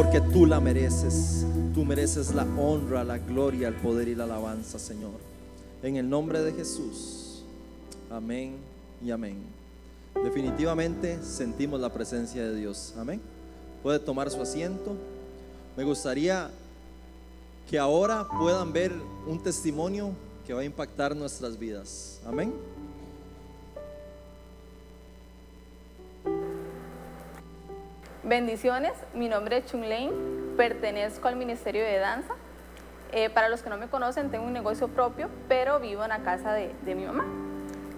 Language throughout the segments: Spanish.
porque tú la mereces. Tú mereces la honra, la gloria, el poder y la alabanza, Señor. En el nombre de Jesús. Amén y amén. Definitivamente sentimos la presencia de Dios. Amén. Puede tomar su asiento. Me gustaría que ahora puedan ver un testimonio que va a impactar nuestras vidas. Amén. Bendiciones, mi nombre es Chung Lane, pertenezco al Ministerio de Danza. Para los que no me conocen, tengo un negocio propio, pero vivo en la casa de mi mamá.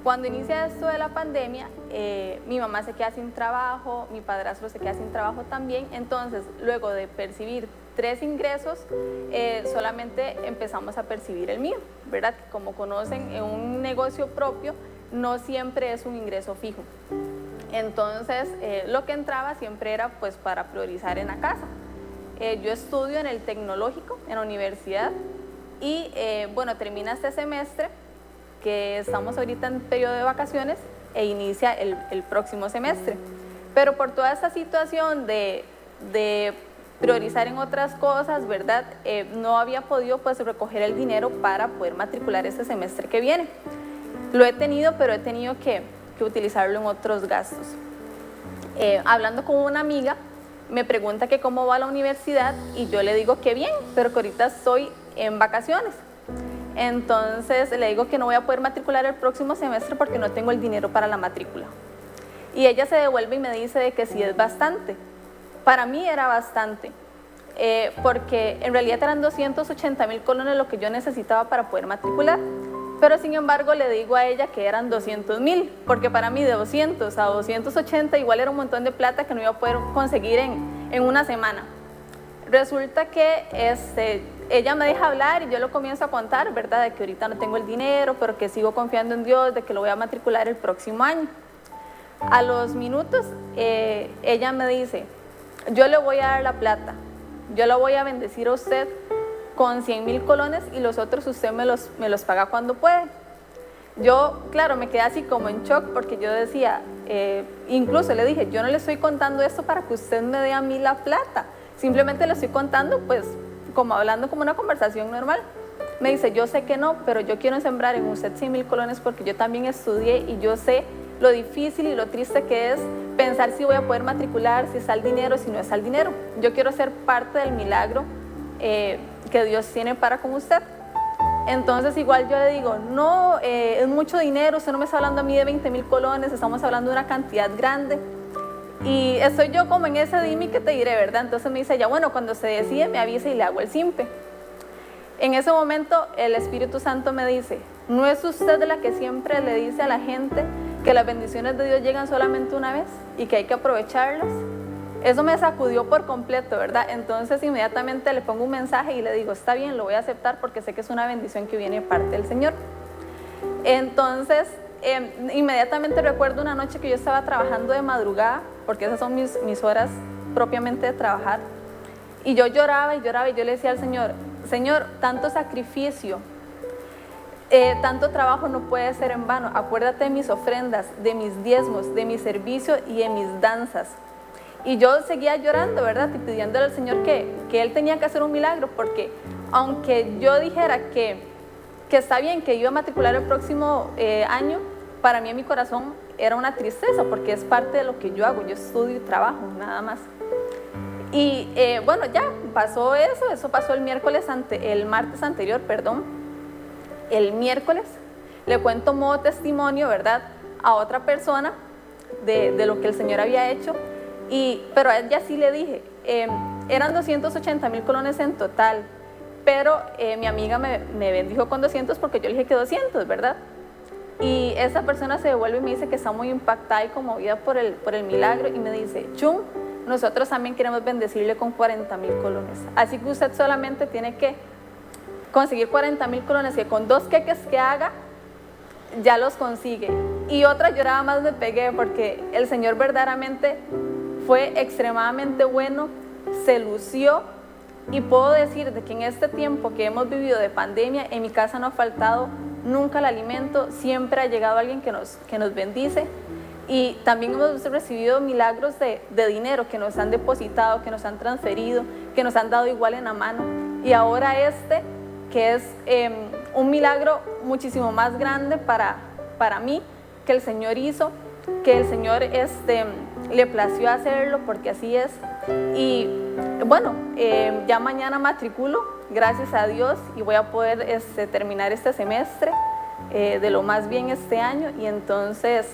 Cuando inicia esto de la pandemia, mi mamá se queda sin trabajo, mi padrastro se queda sin trabajo también. Entonces, luego de percibir 3 ingresos, solamente empezamos a percibir el mío, ¿verdad? Como conocen, en un negocio propio no siempre es un ingreso fijo. Entonces, lo que entraba siempre era pues para priorizar en la casa. Yo estudio en el tecnológico, en la universidad, y bueno, termina este semestre, que estamos ahorita en periodo de vacaciones, e inicia el próximo semestre. Pero por toda esta situación de priorizar en otras cosas, ¿verdad? No había podido pues recoger el dinero para poder matricular este semestre que viene. Lo he tenido, pero he tenido que utilizarlo en otros gastos. Hablando con una amiga, me pregunta que cómo va la universidad y yo le digo que bien, pero que ahorita estoy en vacaciones. Entonces le digo que no voy a poder matricular el próximo semestre porque no tengo el dinero para la matrícula. Y ella se devuelve y me dice de que sí es bastante. Para mí era bastante, porque en realidad eran 280,000 colones lo que yo necesitaba para poder matricular. Pero sin embargo le digo a ella que eran 200,000, porque para mí de 200 a 280 igual era un montón de plata que no iba a poder conseguir en una semana. Resulta que ella me deja hablar y yo lo comienzo a contar, ¿verdad? De que ahorita no tengo el dinero, pero que sigo confiando en Dios, de que lo voy a matricular el próximo año. A los minutos ella me dice, yo le voy a dar la plata, yo la voy a bendecir a usted con 100,000 colones y los otros usted me los paga cuando puede. Yo, claro, me quedé así como en shock porque yo decía, incluso le dije, yo no le estoy contando esto para que usted me dé a mí la plata, simplemente le estoy contando pues como hablando como una conversación normal. Me dice, yo sé que no, pero yo quiero sembrar en usted 100,000 colones porque yo también estudié y yo sé lo difícil y lo triste que es pensar si voy a poder matricular, si está el dinero, si no está el dinero. Yo quiero ser parte del milagro que Dios tiene para con usted. Entonces igual yo le digo, no, es mucho dinero, usted no me está hablando a mí de 20,000 colones, estamos hablando de una cantidad grande. Y estoy yo como en ese dime que te diré, ¿verdad? Entonces me dice, ya bueno, cuando se decide me avisa y le hago el simpe. En ese momento el Espíritu Santo me dice, ¿no es usted la que siempre le dice a la gente que las bendiciones de Dios llegan solamente una vez y que hay que aprovecharlas? Eso me sacudió por completo, ¿verdad? Entonces inmediatamente le pongo un mensaje y le digo, está bien, lo voy a aceptar porque sé que es una bendición que viene de parte del Señor. Entonces, inmediatamente recuerdo una noche que yo estaba trabajando de madrugada, porque esas son mis horas propiamente de trabajar, y yo lloraba y lloraba y yo le decía al Señor, Señor, tanto sacrificio, tanto trabajo no puede ser en vano, acuérdate de mis ofrendas, de mis diezmos, de mi servicio y de mis danzas. Y yo seguía llorando, ¿verdad? Y pidiéndole al Señor que Él tenía que hacer un milagro, porque aunque yo dijera que está bien, que iba a matricular el próximo año, para mí en mi corazón era una tristeza, porque es parte de lo que yo hago, yo estudio y trabajo, nada más. Y bueno, ya pasó eso pasó el martes anterior, perdón. El miércoles le cuento modo testimonio, ¿verdad? A otra persona de lo que el Señor había hecho. Pero a ella sí le dije, eran 280,000 colones en total, pero mi amiga me bendijo con 200 porque yo le dije que 200, ¿verdad? Y esa persona se devuelve y me dice que está muy impactada y conmovida por el milagro y me dice, Chung, nosotros también queremos bendecirle con 40,000 colones, así que usted solamente tiene que conseguir 40,000 colones, que con 2 queques que haga, ya los consigue. Y otra lloraba más, me pegué, porque el Señor verdaderamente fue extremadamente bueno, se lució, y puedo decir de que en este tiempo que hemos vivido de pandemia, en mi casa no ha faltado nunca el alimento, siempre ha llegado alguien que nos bendice. Y también hemos recibido milagros de dinero que nos han depositado, que nos han transferido, que nos han dado igual en la mano. Y ahora que es un milagro muchísimo más grande para mí, que el Señor hizo, que el Señor le plació hacerlo, porque así es. Y bueno, ya mañana matriculo, gracias a Dios, y voy a poder terminar este semestre de lo más bien este año. Y entonces,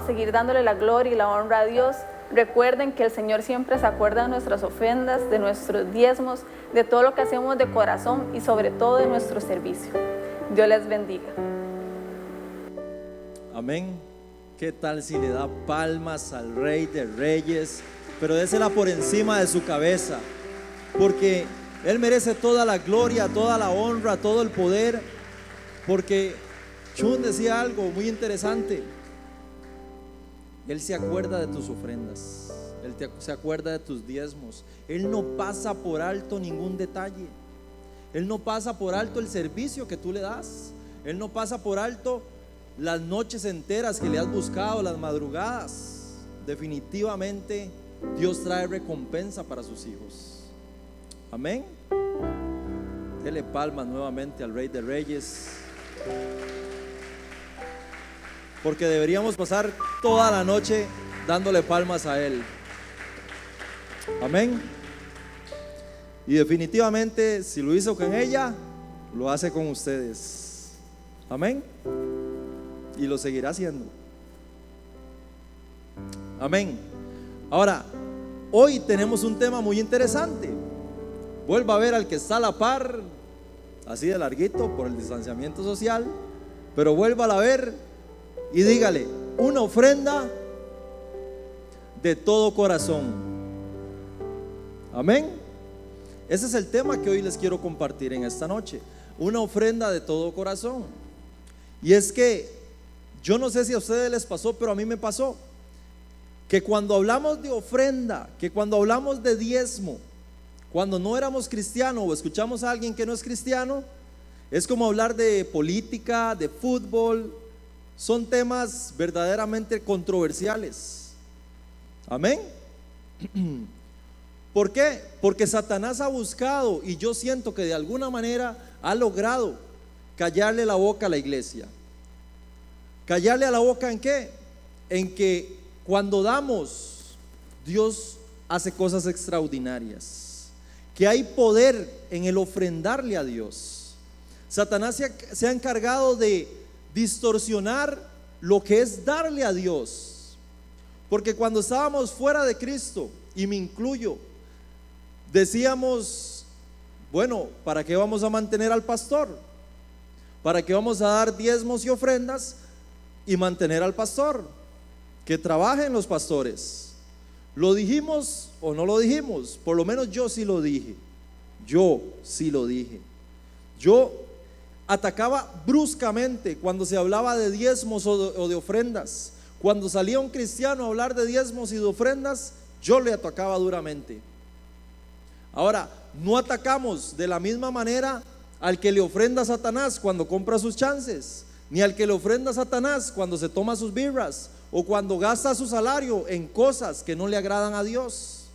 seguir dándole la gloria y la honra a Dios. Recuerden que el Señor siempre se acuerda de nuestras ofrendas, de nuestros diezmos, de todo lo que hacemos de corazón y sobre todo de nuestro servicio. Dios les bendiga. Amén. ¿Qué tal si le da palmas al Rey de Reyes? Pero désela por encima de su cabeza, porque Él merece toda la gloria, toda la honra, todo el poder. Porque Chun decía algo muy interesante: Él se acuerda de tus ofrendas, Él se acuerda de tus diezmos. Él no pasa por alto ningún detalle. Él no pasa por alto el servicio que tú le das. Él no pasa por alto las noches enteras que le has buscado, las madrugadas. Definitivamente Dios trae recompensa para sus hijos. Amén. Dele palmas nuevamente al Rey de Reyes, porque deberíamos pasar toda la noche dándole palmas a Él. Amén. Y definitivamente, si lo hizo con ella, lo hace con ustedes. Amén. Y lo seguirá haciendo. Amén. Ahora, hoy tenemos un tema muy interesante. Vuelva a ver al que está a la par, así de larguito por el distanciamiento social, pero vuélvala a ver y dígale: una ofrenda de todo corazón. Amén. Ese es el tema que hoy les quiero compartir en esta noche. Una ofrenda de todo corazón. Y es que yo no sé si a ustedes les pasó, pero a mí me pasó que cuando hablamos de ofrenda, que cuando hablamos de diezmo, cuando no éramos cristianos o escuchamos a alguien que no es cristiano, es como hablar de política, de fútbol. Son temas verdaderamente controversiales. Amén. ¿Por qué? Porque Satanás ha buscado, y yo siento que de alguna manera ha logrado callarle la boca a la iglesia. ¿Callarle a la boca en qué? En que cuando damos, Dios hace cosas extraordinarias, que hay poder en el ofrendarle a Dios. Satanás se ha encargado de distorsionar lo que es darle a Dios, porque cuando estábamos fuera de Cristo, y me incluyo, decíamos: bueno, ¿para qué vamos a mantener al pastor? ¿Para qué vamos a dar diezmos y ofrendas y mantener al pastor? Que trabajen los pastores. ¿Lo dijimos o no lo dijimos? Por lo menos yo sí lo dije. Yo sí lo dije. Yo atacaba bruscamente cuando se hablaba de diezmos o de ofrendas. Cuando salía un cristiano a hablar de diezmos y de ofrendas, yo le atacaba duramente. Ahora, no atacamos de la misma manera al que le ofrenda a Satanás cuando compra sus chances, ni al que le ofrenda a Satanás cuando se toma sus birras o cuando gasta su salario en cosas que no le agradan a Dios.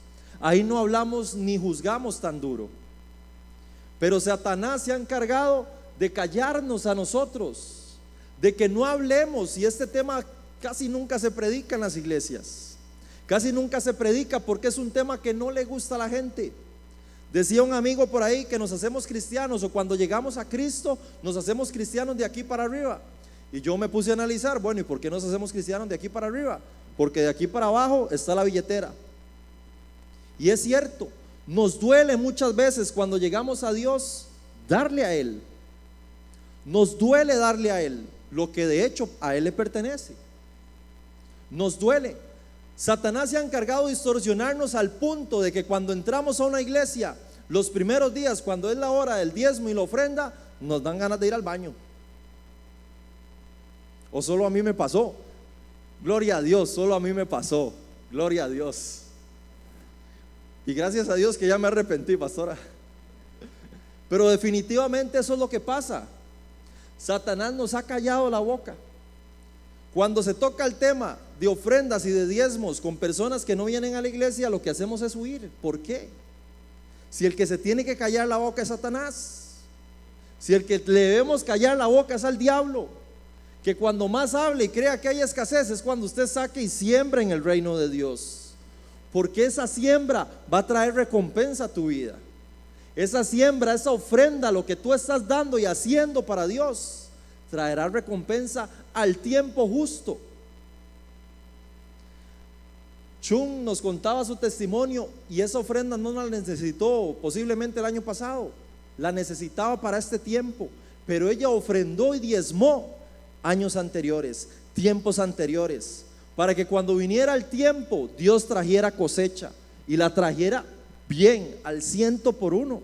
Ahí no hablamos ni juzgamos tan duro. Pero Satanás se ha encargado de callarnos a nosotros, de que no hablemos, y este tema casi nunca se predica en las iglesias. Casi nunca se predica porque es un tema que no le gusta a la gente. Decía un amigo por ahí que nos hacemos cristianos, o cuando llegamos a Cristo nos hacemos cristianos de aquí para arriba. Y yo me puse a analizar, bueno, ¿y por qué nos hacemos cristianos de aquí para arriba? Porque de aquí para abajo está la billetera. Y es cierto, nos duele muchas veces cuando llegamos a Dios darle a Él. Nos duele darle a Él lo que de hecho a Él le pertenece. Nos duele. Satanás se ha encargado de distorsionarnos al punto de que cuando entramos a una iglesia, los primeros días, cuando es la hora del diezmo y la ofrenda, nos dan ganas de ir al baño. O solo a mí me pasó. Gloria a Dios, solo a mí me pasó. Gloria a Dios. Y gracias a Dios que ya me arrepentí, pastora. Pero definitivamente eso es lo que pasa. Satanás nos ha callado la boca. Cuando se toca el tema de ofrendas y de diezmos con personas que no vienen a la iglesia, lo que hacemos es huir. ¿Por qué? Si el que se tiene que callar la boca es Satanás, si el que le debemos callar la boca es al diablo, que cuando más hable y crea que hay escasez es cuando usted saque y siembra en el reino de Dios, porque esa siembra va a traer recompensa a tu vida. Esa siembra, esa ofrenda, lo que tú estás dando y haciendo para Dios, traerá recompensa al tiempo justo. Chun nos contaba su testimonio y esa ofrenda no la necesitó posiblemente el año pasado, la necesitaba para este tiempo, pero ella ofrendó y diezmó años anteriores, tiempos anteriores, para que cuando viniera el tiempo Dios trajera cosecha y la trajera bien, al 100%.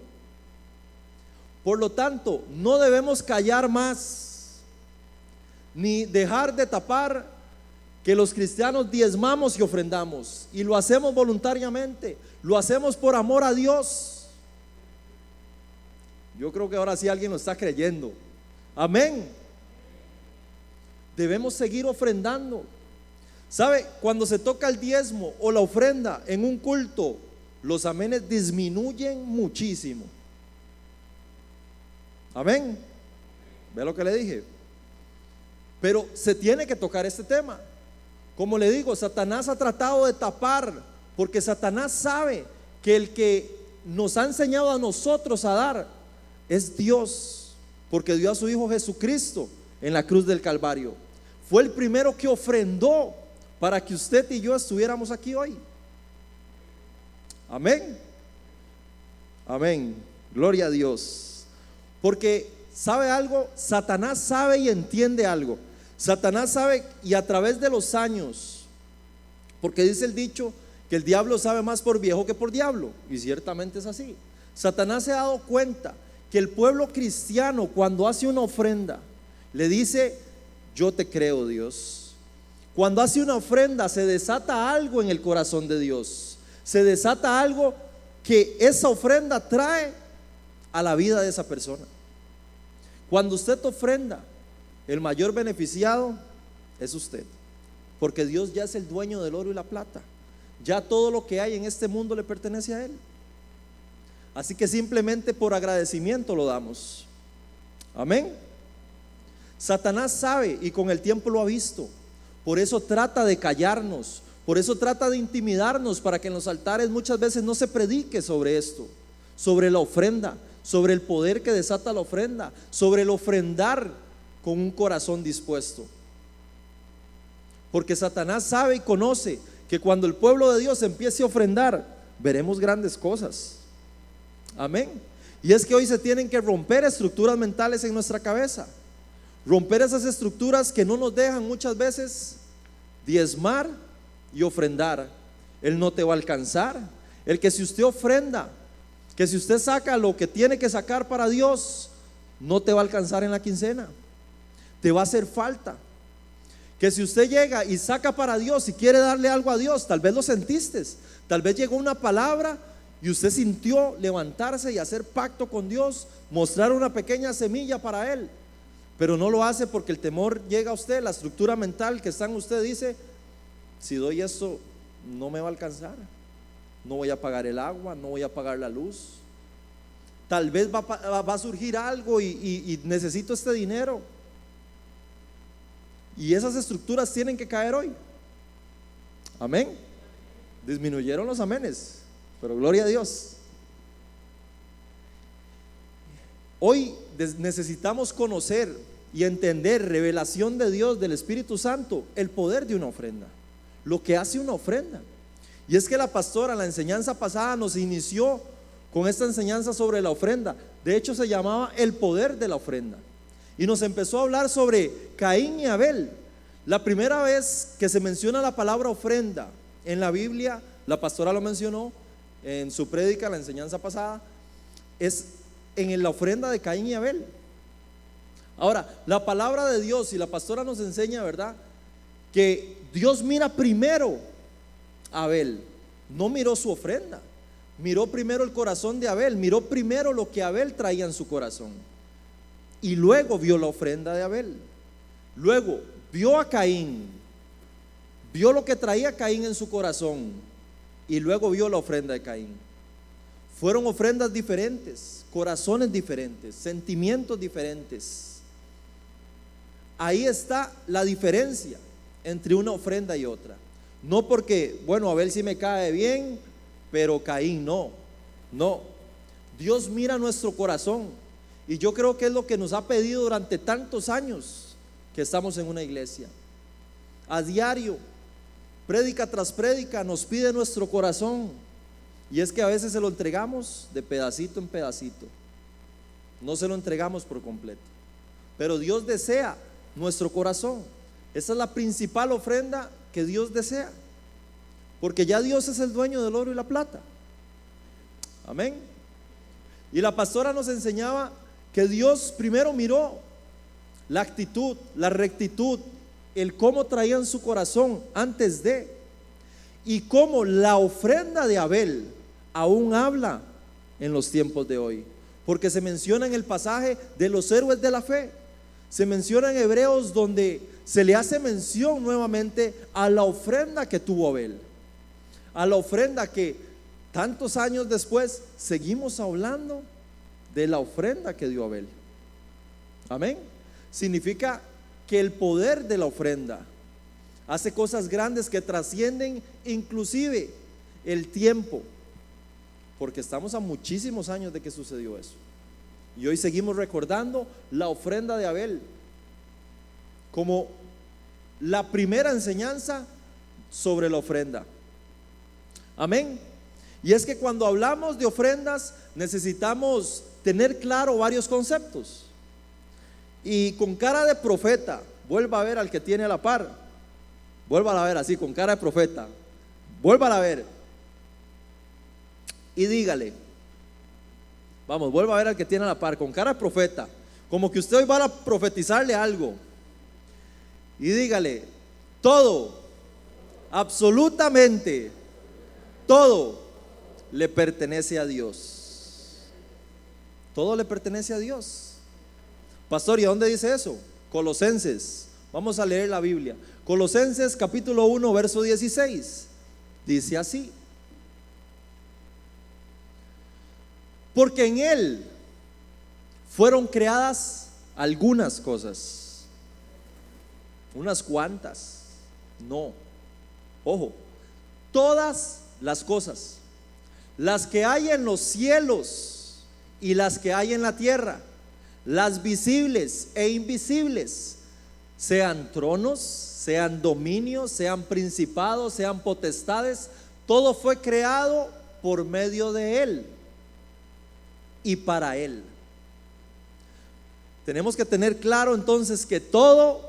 Por lo tanto, no debemos callar más, ni dejar de tapar que los cristianos diezmamos y ofrendamos, y lo hacemos voluntariamente, lo hacemos por amor a Dios. Yo creo que ahora sí alguien lo está creyendo. Amén. Debemos seguir ofrendando. ¿Sabe? Cuando se toca el diezmo o la ofrenda en un culto, los amenes disminuyen muchísimo. Amén. ¿Ve lo que le dije? Pero se tiene que tocar este tema. Como le digo, Satanás ha tratado de tapar, porque Satanás sabe que el que nos ha enseñado a nosotros a dar es Dios, porque dio a su Hijo Jesucristo en la cruz del Calvario. Fue el primero que ofrendó para que usted y yo estuviéramos aquí hoy. Amén. Amén. Gloria a Dios. Porque ¿sabe algo? Satanás sabe y entiende algo. Satanás sabe, y a través de los años, porque dice el dicho que el diablo sabe más por viejo que por diablo, y ciertamente es así. Satanás se ha dado cuenta que el pueblo cristiano, cuando hace una ofrenda, le dice: yo te creo, Dios. Cuando hace una ofrenda, se desata algo en el corazón de Dios, se desata algo que esa ofrenda trae a la vida de esa persona. Cuando usted ofrenda, el mayor beneficiado es usted, porque Dios ya es el dueño del oro y la plata. Ya todo lo que hay en este mundo le pertenece a Él. Así que simplemente por agradecimiento lo damos. Amén. Satanás sabe, y con el tiempo lo ha visto. Por eso trata de callarnos, por eso trata de intimidarnos, para que en los altares muchas veces no se predique sobre esto, sobre la ofrenda, sobre el poder que desata la ofrenda, sobre el ofrendar con un corazón dispuesto. Porque Satanás sabe y conoce que cuando el pueblo de Dios empiece a ofrendar, veremos grandes cosas. Amén. Y es que hoy se tienen que romper estructuras mentales en nuestra cabeza, romper esas estructuras que no nos dejan muchas veces diezmar y ofrendar. Él no te va a alcanzar. El que si usted ofrenda, que si usted saca lo que tiene que sacar para Dios, no te va a alcanzar en la quincena, te va a hacer falta. Que si usted llega y saca para Dios y quiere darle algo a Dios, tal vez lo sentiste, tal vez llegó una palabra y usted sintió levantarse y hacer pacto con Dios, mostrar una pequeña semilla para Él, pero no lo hace porque el temor llega a usted. La estructura mental que está en usted dice: si doy esto no me va a alcanzar, no voy a pagar el agua, no voy a pagar la luz, tal vez va a surgir algo y necesito este dinero. Y esas estructuras tienen que caer hoy. Amén. Disminuyeron los amenes, pero gloria a Dios. Hoy necesitamos conocer y entender, revelación de Dios, del Espíritu Santo, el poder de una ofrenda, lo que hace una ofrenda. Y es que la pastora en la enseñanza pasada nos inició con esta enseñanza sobre la ofrenda. De hecho se llamaba el poder de la ofrenda, y nos empezó a hablar sobre Caín y Abel. La primera vez que se menciona la palabra ofrenda en la Biblia, la pastora lo mencionó en su prédica, la enseñanza pasada, es en la ofrenda de Caín y Abel. Ahora, la palabra de Dios, y la pastora nos enseña, ¿verdad?, que Dios mira primero a Abel, no miró su ofrenda, miró primero el corazón de Abel, miró primero lo que Abel traía en su corazón, y luego vio la ofrenda de Abel. Luego vio a Caín, vio lo que traía Caín en su corazón y luego vio la ofrenda de Caín. Fueron ofrendas diferentes, corazones diferentes, sentimientos diferentes. Ahí está la diferencia entre una ofrenda y otra. No porque, bueno, Abel sí me cae bien, pero Caín no. No, Dios mira nuestro corazón. Y yo creo que es lo que nos ha pedido durante tantos años que estamos en una iglesia. A diario, prédica tras prédica, nos pide nuestro corazón. Y es que a veces se lo entregamos de pedacito en pedacito. No se lo entregamos por completo. Pero Dios desea nuestro corazón. Esa es la principal ofrenda que Dios desea. Porque ya Dios es el dueño del oro y la plata. Amén. Y la pastora nos enseñaba que Dios primero miró la actitud, la rectitud, el cómo traían su corazón antes de, y cómo la ofrenda de Abel aún habla en los tiempos de hoy. Porque se menciona en el pasaje de los héroes de la fe, se menciona en Hebreos donde se le hace mención nuevamente a la ofrenda que tuvo Abel, a la ofrenda que tantos años después seguimos hablando de la ofrenda que dio Abel. Amén. Significa que el poder de la ofrenda hace cosas grandes que trascienden inclusive el tiempo, porque estamos a muchísimos años de que sucedió eso. Y hoy seguimos recordando la ofrenda de Abel como la primera enseñanza sobre la ofrenda. Amén. Y es que cuando hablamos de ofrendas necesitamos tener claro varios conceptos. Y con cara de profeta, vuelva a ver al que tiene a la par, vuelva a ver así, con cara de profeta, vuelva a ver y dígale, vamos, vuelva a ver al que tiene a la par, con cara de profeta, como que usted hoy va a profetizarle algo, y dígale: todo, absolutamente todo le pertenece a Dios. Todo le pertenece a Dios. Pastor, ¿y a dónde dice eso? Colosenses. Vamos a leer la Biblia. Colosenses capítulo 1 verso 16. Dice así: porque en Él fueron creadas algunas cosas, unas cuantas, no, ojo, todas las cosas, las que hay en los cielos y las que hay en la tierra, las visibles e invisibles, sean tronos, sean dominios, sean principados, sean potestades, todo fue creado por medio de Él y para Él. Tenemos que tener claro entonces que todo,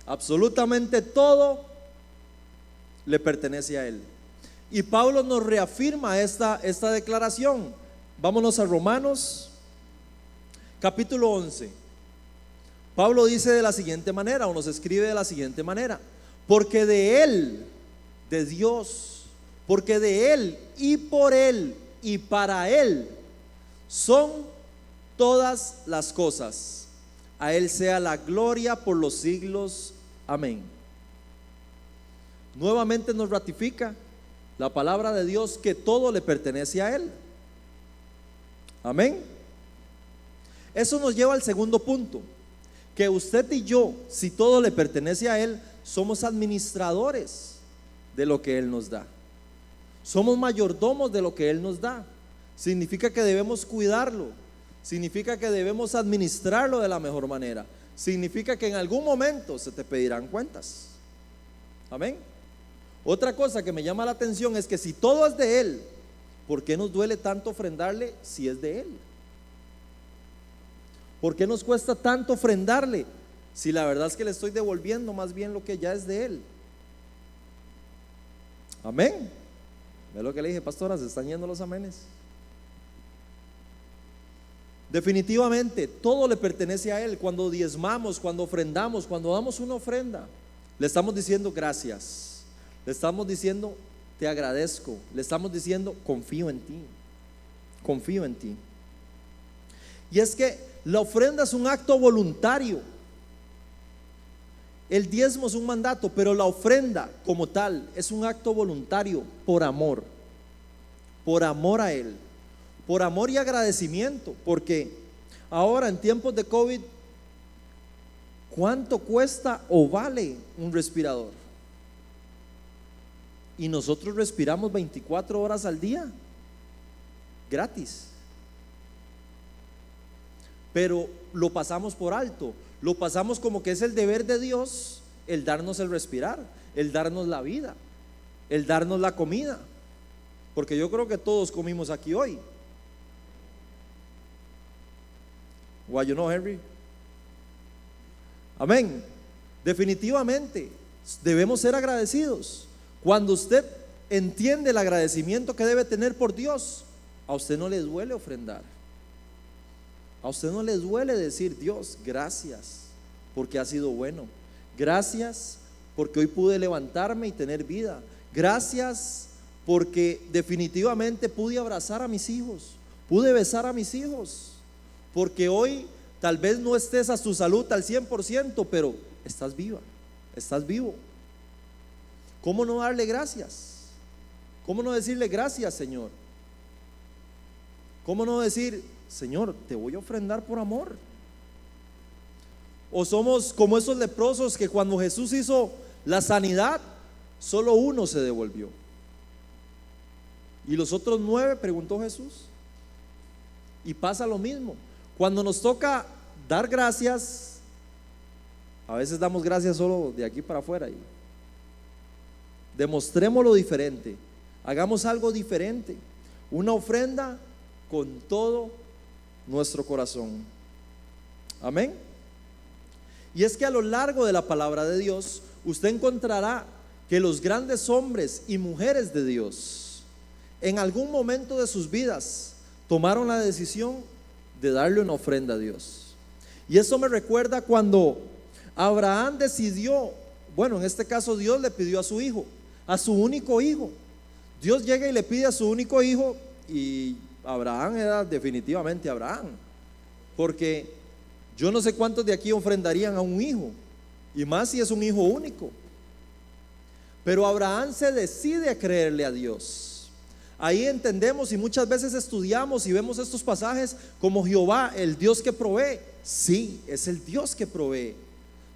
absolutamente todo, le pertenece a Él. Y Pablo nos reafirma esta declaración. Vámonos a Romanos capítulo 11. Pablo dice de la siguiente manera, o nos escribe de la siguiente manera: porque de Él, de Dios, porque de Él y por Él y para Él son todas las cosas. A Él sea la gloria por los siglos. Amén. Nuevamente nos ratifica la palabra de Dios que todo le pertenece a Él. Amén. Eso nos lleva al segundo punto, que usted y yo, si todo le pertenece a Él, somos administradores de lo que Él nos da. Somos mayordomos de lo que Él nos da. Significa que debemos cuidarlo, significa que debemos administrarlo de la mejor manera, significa que en algún momento se te pedirán cuentas. Amén. Otra cosa que me llama la atención es que si todo es de Él, ¿por qué nos duele tanto ofrendarle si es de Él? ¿Por qué nos cuesta tanto ofrendarle si la verdad es que le estoy devolviendo más bien lo que ya es de Él? Amén. ¿Ve lo que le dije, pastora? Se están yendo los amenes. Definitivamente todo le pertenece a Él. Cuando diezmamos, cuando ofrendamos, cuando damos una ofrenda, le estamos diciendo gracias, le estamos diciendo te agradezco, le estamos diciendo confío en ti, confío en ti. Y es que la ofrenda es un acto voluntario El diezmo es un mandato, pero la ofrenda como tal es un acto voluntario por amor a Él, por amor y agradecimiento, porque ahora en tiempos de COVID, ¿cuánto cuesta o vale un respirador? Y nosotros respiramos 24 horas al día, gratis. Pero lo pasamos por alto, lo pasamos como que es el deber de Dios el darnos el respirar, el darnos la vida, el darnos la comida. Porque yo creo que todos comimos aquí hoy. Why you know, Henry? Amén. Definitivamente debemos ser agradecidos. Cuando usted entiende el agradecimiento que debe tener por Dios, a usted no le duele ofrendar. A usted no le duele decir: Dios, gracias porque ha sido bueno. Gracias porque hoy pude levantarme y tener vida. Gracias porque definitivamente pude abrazar a mis hijos, pude besar a mis hijos. Porque hoy tal vez no estés a tu salud al 100%, pero estás viva, estás vivo. ¿Cómo no darle gracias? ¿Cómo no decirle gracias, Señor? ¿Cómo no decir: Señor, te voy a ofrendar por amor? O somos como esos leprosos que cuando Jesús hizo la sanidad, solo uno se devolvió. ¿Y los otros 9? Preguntó Jesús. Y pasa lo mismo. Cuando nos toca dar gracias, a veces damos gracias solo de aquí para afuera. Y demostrémoslo diferente. Hagamos algo diferente. Una ofrenda con todo nuestro corazón. Amén. Y es que a lo largo de la palabra de Dios, usted encontrará que los grandes hombres y mujeres de Dios, en algún momento de sus vidas, tomaron la decisión de darle una ofrenda a Dios. Y eso me recuerda cuando Abraham decidió, bueno, en este caso Dios le pidió a su hijo, a su único hijo. Dios llega y le pide a su único hijo, y Abraham era definitivamente Abraham, porque yo no sé cuántos de aquí ofrendarían a un hijo, y más si es un hijo único. Pero Abraham se decide a creerle a Dios. Ahí entendemos y muchas veces estudiamos y vemos estos pasajes como Jehová, el Dios que provee. Sí, es el Dios que provee.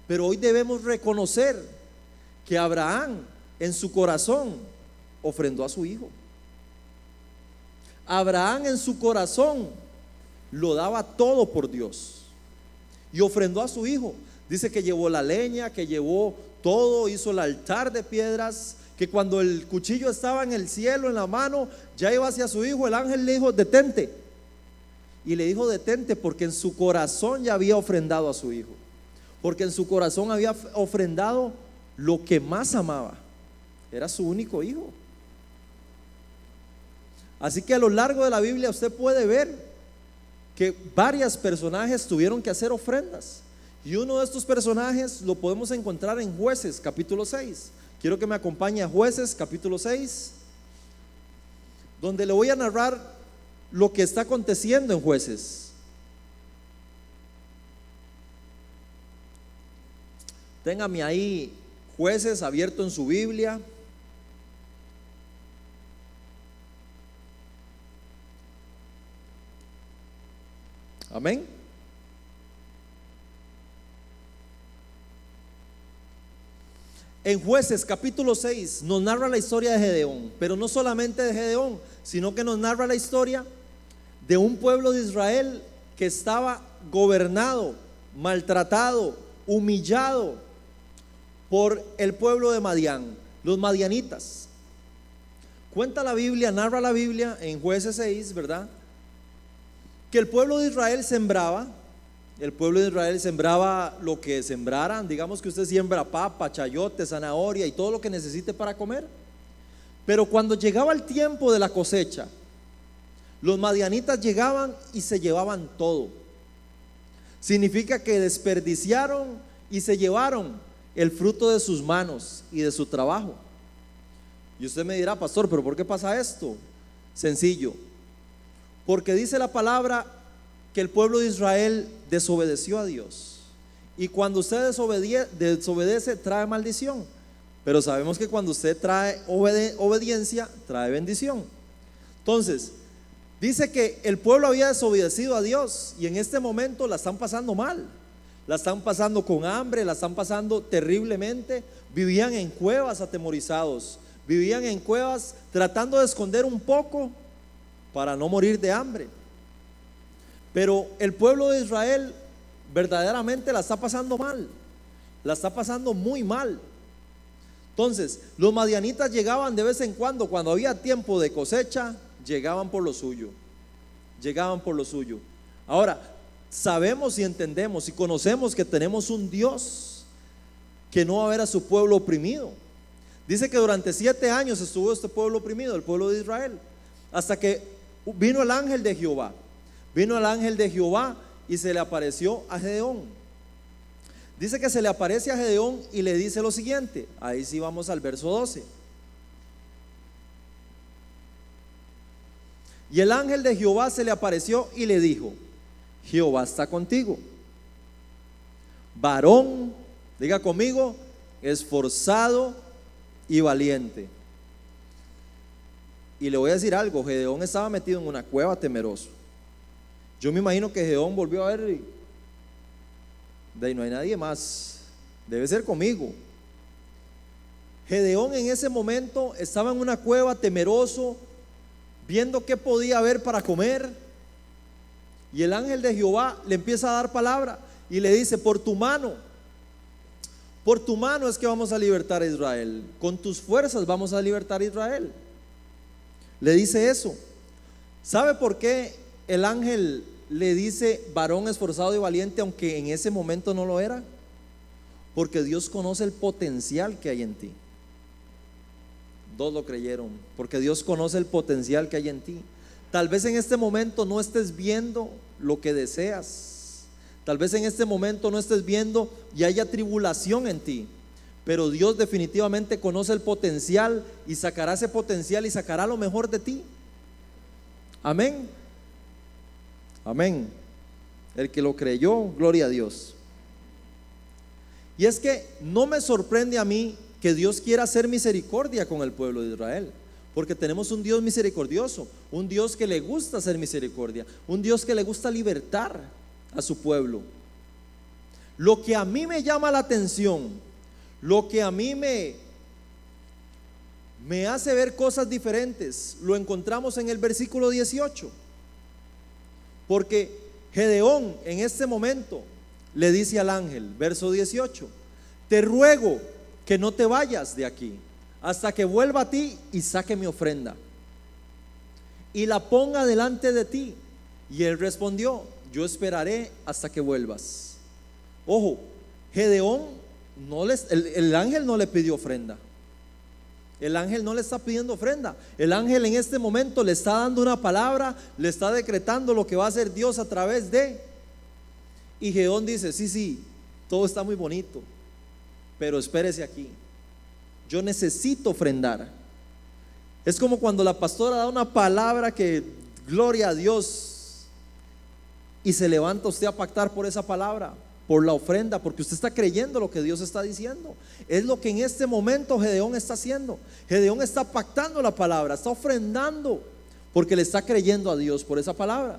Pero hoy debemos reconocer que Abraham en su corazón ofrendó a su hijo. Abraham en su corazón lo daba todo por Dios y ofrendó a su hijo. Dice que llevó la leña, que llevó todo, hizo el altar de piedras, que cuando el cuchillo estaba en el cielo, en la mano, ya iba hacia su hijo, el ángel le dijo: detente. Y le dijo: detente, porque en su corazón ya había ofrendado a su hijo, porque en su corazón había ofrendado lo que más amaba, era su único hijo. Así que a lo largo de la Biblia usted puede ver que varios personajes tuvieron que hacer ofrendas, y uno de estos personajes lo podemos encontrar en Jueces capítulo 6. Quiero que me acompañe a Jueces capítulo 6, donde le voy a narrar lo que está aconteciendo en Jueces. Téngame ahí Jueces abierto en su Biblia. Amén. En Jueces capítulo 6 nos narra la historia de Gedeón, pero no solamente de Gedeón, sino que nos narra la historia de un pueblo de Israel que estaba gobernado, maltratado, humillado por el pueblo de Madián, los madianitas. Cuenta la Biblia, narra la Biblia en Jueces 6, ¿verdad?, que el pueblo de Israel sembraba. El pueblo de Israel sembraba lo que sembraran. Digamos que usted siembra papa, chayote, zanahoria y todo lo que necesite para comer. Pero cuando llegaba el tiempo de la cosecha, los madianitas llegaban y se llevaban todo. Significa que desperdiciaron y se llevaron el fruto de sus manos y de su trabajo. Y usted me dirá: pastor, ¿pero por qué pasa esto? Sencillo, porque dice la palabra que el pueblo de Israel desobedeció a Dios Y cuando usted desobedece, trae maldición. Pero sabemos que cuando usted trae obediencia, trae bendición. Entonces, dice que el pueblo había desobedecido a Dios y en este momento la están pasando mal. La están pasando con hambre, la están pasando terriblemente. Vivían en cuevas atemorizados. Vivían en cuevas tratando de esconder un poco para no morir de hambre. Pero el pueblo de Israel verdaderamente la está pasando mal. La está pasando muy mal. Entonces, los madianitas llegaban de vez en cuando había tiempo de cosecha, llegaban por lo suyo. Llegaban por lo suyo. Ahora, sabemos y entendemos y conocemos que tenemos un Dios que no va a ver a su pueblo oprimido. Dice que durante 7 años estuvo este pueblo oprimido, el pueblo de Israel, hasta que vino el ángel de Jehová. Vino el ángel de Jehová y se le apareció a Gedeón. Dice que se le aparece a Gedeón y le dice lo siguiente. Ahí sí vamos al verso 12. Y el ángel de Jehová se le apareció y le dijo: Jehová está contigo, varón, diga conmigo, esforzado y valiente. Y le voy a decir algo, Gedeón estaba metido en una cueva temeroso. Yo me imagino que Gedeón volvió a ver y de ahí no hay nadie más, debe ser conmigo. Gedeón en ese momento estaba en una cueva temeroso, viendo qué podía haber para comer. Y el ángel de Jehová le empieza a dar palabra y le dice: por tu mano es que vamos a libertar a Israel, con tus fuerzas vamos a libertar a Israel. Le dice eso. ¿Sabe por qué el ángel le dice varón esforzado y valiente, aunque en ese momento no lo era? Porque Dios conoce el potencial que hay en ti. Dos lo creyeron, porque Dios conoce el potencial que hay en ti. Tal vez en este momento no estés viendo lo que deseas. Tal vez en este momento no estés viendo y haya tribulación en ti. Pero Dios definitivamente conoce el potencial y sacará ese potencial y sacará lo mejor de ti. Amén. Amén. El que lo creyó, gloria a Dios. Y es que no me sorprende a mí que Dios quiera hacer misericordia con el pueblo de Israel, porque tenemos un Dios misericordioso, un Dios que le gusta hacer misericordia, un Dios que le gusta libertar a su pueblo. Lo que a mí me llama la atención, lo que a mí me hace ver cosas diferentes, lo encontramos en el versículo 18. Porque Gedeón en este momento le dice al ángel, verso 18: te ruego que no te vayas de aquí hasta que vuelva a ti y saque mi ofrenda y la ponga delante de ti. Y él respondió: yo esperaré hasta que vuelvas. Ojo, Gedeón el ángel no le pidió ofrenda. El ángel no le está pidiendo ofrenda. El ángel en este momento le está dando una palabra, le está decretando lo que va a hacer Dios a través de. Y Gedeón dice: sí, todo está muy bonito, pero espérese aquí, yo necesito ofrendar. Es como cuando la pastora da una palabra que, gloria a Dios, y se levanta usted a pactar por esa palabra, por la ofrenda, porque usted está creyendo lo que Dios está diciendo. Es lo que en este momento Gedeón está haciendo. Gedeón está pactando la palabra, está ofrendando, porque le está creyendo a Dios por esa palabra.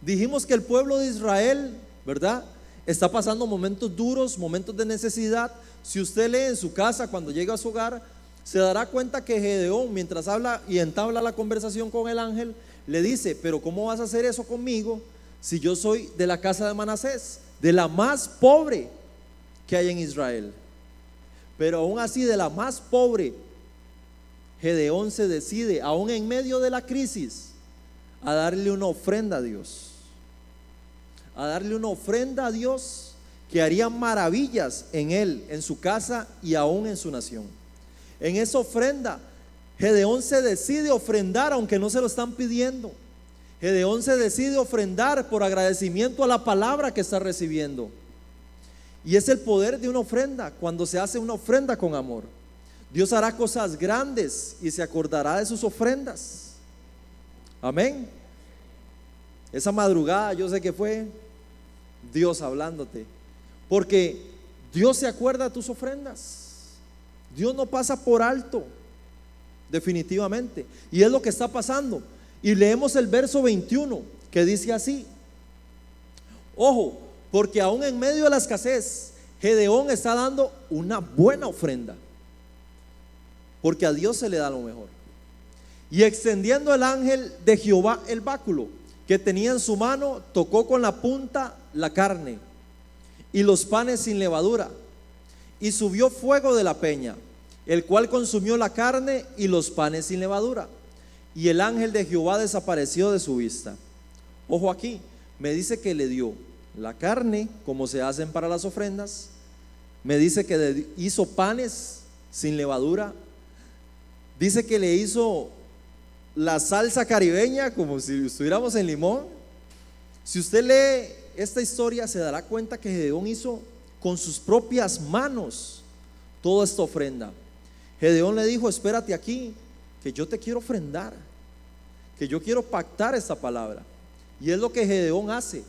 Dijimos que el pueblo de Israel, ¿verdad?, está pasando momentos duros, momentos de necesidad. Si usted lee en su casa, cuando llega a su hogar, se dará cuenta que Gedeón, mientras habla y entabla la conversación con el ángel, le dice: pero ¿cómo vas a hacer eso conmigo si yo soy de la casa de Manasés, de la más pobre que hay en Israel? Pero aún así, de la más pobre, Gedeón se decide, aún en medio de la crisis, a darle una ofrenda a Dios. A darle una ofrenda a Dios que haría maravillas en él, en su casa y aún en su nación. En esa ofrenda, Gedeón se decide ofrendar aunque no se lo están pidiendo. Gedeón se decide ofrendar por agradecimiento a la palabra que está recibiendo. Y es el poder de una ofrenda, cuando se hace una ofrenda con amor. Dios hará cosas grandes y se acordará de sus ofrendas. Amén. Esa madrugada yo sé que fue Dios hablándote. Porque Dios se acuerda de tus ofrendas. Dios no pasa por alto, definitivamente. Y es lo que está pasando. Y leemos el verso 21 que dice así: ojo, porque aún en medio de la escasez, Gedeón está dando una buena ofrenda, porque a Dios se le da lo mejor. Y extendiendo el ángel de Jehová el báculo que tenía en su mano, tocó con la punta la carne y los panes sin levadura, y subió fuego de la peña, el cual consumió la carne y los panes sin levadura, y el ángel de Jehová desapareció de su vista. Ojo aquí, me dice que le dio la carne como se hacen para las ofrendas, me dice que le hizo panes sin levadura, dice que le hizo la salsa caribeña como si estuviéramos en Limón. Si usted lee esta historia, se dará cuenta que Gedeón hizo con sus propias manos toda esta ofrenda. Gedeón le dijo: espérate aquí, que yo te quiero ofrendar, que yo quiero pactar esta palabra. Y es lo que Gedeón hace.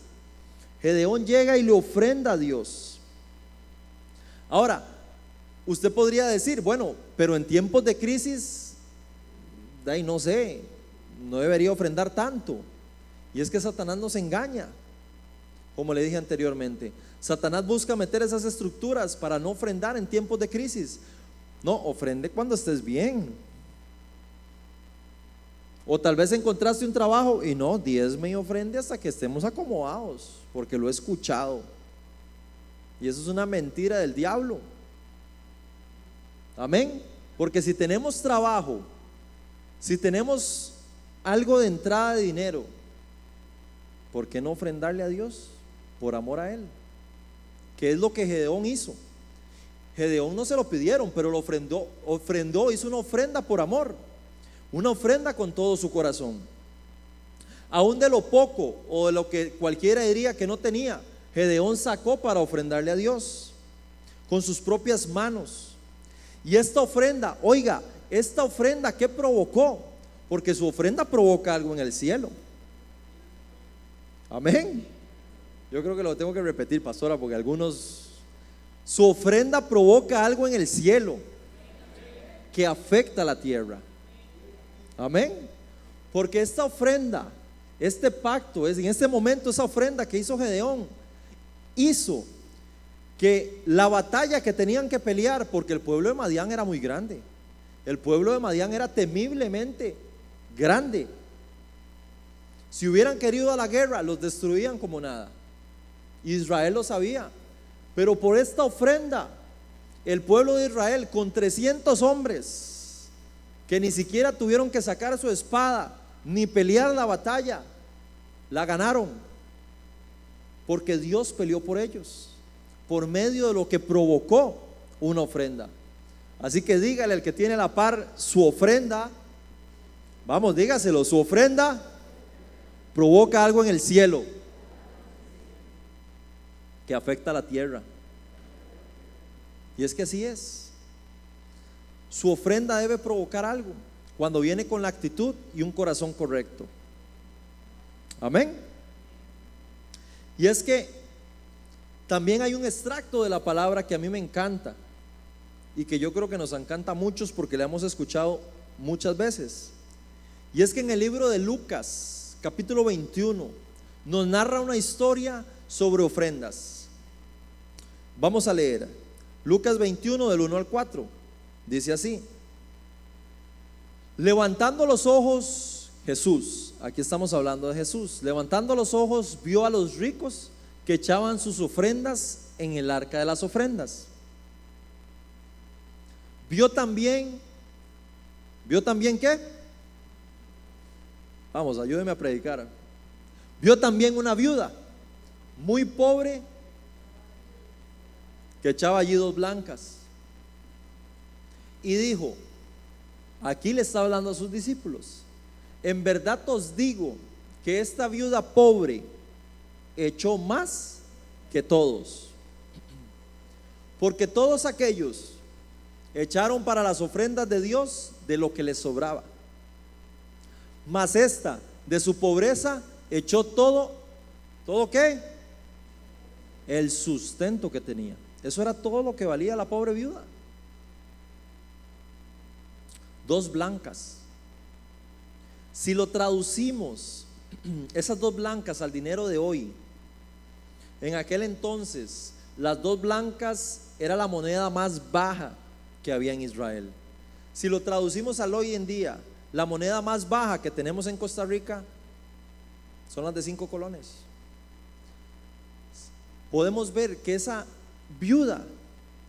Gedeón llega y le ofrenda a Dios. Ahora, usted podría decir: bueno, pero en tiempos de crisis, no sé, no debería ofrendar tanto. Y es que Satanás nos engaña. Como le dije anteriormente, Satanás busca meter esas estructuras para no ofrendar en tiempos de crisis. No, ofrende cuando estés bien. O tal vez encontraste un trabajo y no, diezme y ofrende hasta que estemos acomodados, porque lo he escuchado. Y eso es una mentira del diablo. Amén. Porque si tenemos trabajo, si tenemos algo de entrada de dinero, ¿por qué no ofrendarle a Dios por amor a Él? ¿Qué es lo que Gedeón hizo? Gedeón no se lo pidieron, pero lo ofrendó, hizo una ofrenda por amor, una ofrenda con todo su corazón. Aún de lo poco o de lo que cualquiera diría que no tenía, Gedeón sacó para ofrendarle a Dios con sus propias manos. Y esta ofrenda, oiga, esta ofrenda, ¿qué provocó? Porque su ofrenda provoca algo en el cielo. Amén. Yo creo que lo tengo que repetir, pastora, porque su ofrenda provoca algo en el cielo que afecta a la tierra. Amén. Porque esta ofrenda, este pacto, en este momento esa ofrenda que hizo Gedeón, hizo que la batalla que tenían que pelear, porque el pueblo de Madián era muy grande, el pueblo de Madián era temiblemente grande. Si hubieran querido a la guerra, los destruían como nada. Israel lo sabía. Pero por esta ofrenda, el pueblo de Israel, con 300 hombres que ni siquiera tuvieron que sacar su espada ni pelear la batalla, la ganaron, porque Dios peleó por ellos por medio de lo que provocó una ofrenda. Así que dígale al que tiene a la par: su ofrenda, vamos, dígaselo, su ofrenda provoca algo en el cielo que afecta a la tierra. Y es que así es. Su ofrenda debe provocar algo cuando viene con la actitud y un corazón correcto. Amén. Y es que también hay un extracto de la palabra que a mí me encanta y que yo creo que nos encanta a muchos porque la hemos escuchado muchas veces. Y es que en el libro de Lucas, capítulo 21, nos narra una historia sobre ofrendas. Vamos a leer Lucas 21 del 1 al 4. Dice así: levantando los ojos, Jesús, aquí estamos hablando de Jesús, levantando los ojos, vio a los ricos que echaban sus ofrendas en el arca de las ofrendas. Vio también ¿qué? Vamos, ayúdeme a predicar. Vio también una viuda muy pobre que echaba allí 2 blancas. Y dijo, aquí le está hablando a sus discípulos: en verdad os digo que esta viuda pobre echó más que todos, porque todos aquellos echaron para las ofrendas de Dios de lo que les sobraba, mas esta de su pobreza echó todo. ¿Todo qué? el sustento que tenía. Eso era todo lo que valía la pobre viuda. 2 blancas. Si lo traducimos, esas 2 blancas al dinero de hoy, en aquel entonces, las 2 blancas era la moneda más baja que había en Israel. Si lo traducimos al hoy en día, la moneda más baja que tenemos en Costa Rica son las de 5 colones. Podemos ver que esa viuda,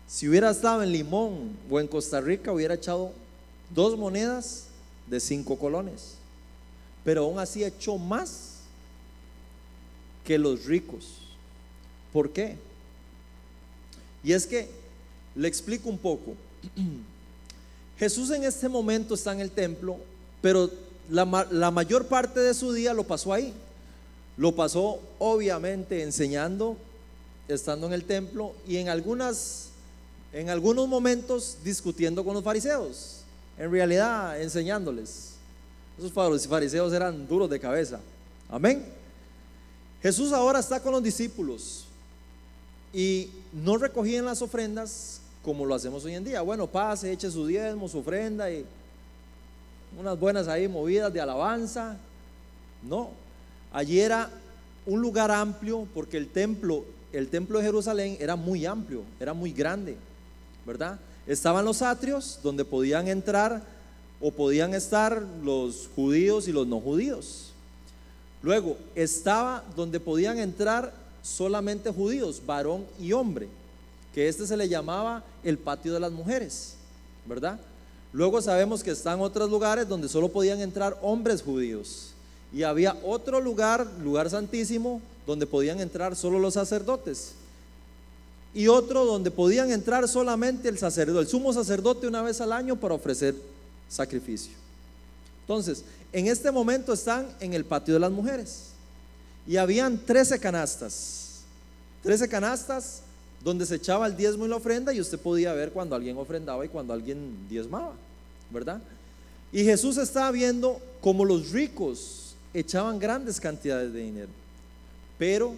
si hubiera estado en Limón o en Costa Rica, hubiera echado 2 monedas de 5 colones, pero aún así echó más que los ricos. ¿Por qué? Y es que le explico un poco. Jesús en este momento está en el templo, pero la mayor parte de su día lo pasó ahí. Lo pasó obviamente enseñando, estando en el templo, y en algunos momentos discutiendo con los fariseos. En realidad enseñándoles. Esos fariseos eran duros de cabeza. Amén. Jesús ahora está con los discípulos y no recogían las ofrendas como lo hacemos hoy en día. Bueno, pase, eche su diezmo, su ofrenda y unas buenas ahí movidas de alabanza. No, allí era un lugar amplio, porque el templo de Jerusalén era muy amplio, era muy grande, ¿verdad? Estaban los atrios donde podían entrar o podían estar los judíos y los no judíos. Luego estaba donde podían entrar solamente judíos, varón y hombre, que se le llamaba el patio de las mujeres, ¿verdad? Luego sabemos que están otros lugares donde solo podían entrar hombres judíos, y había otro lugar santísimo, donde podían entrar solo los sacerdotes, y otro donde podían entrar solamente el sumo sacerdote una vez al año para ofrecer sacrificio. Entonces, en este momento están en el patio de las mujeres, y habían 13 canastas donde se echaba el diezmo y la ofrenda, y usted podía ver cuando alguien ofrendaba y cuando alguien diezmaba, ¿verdad? Y Jesús estaba viendo cómo los ricos echaban grandes cantidades de dinero. Pero,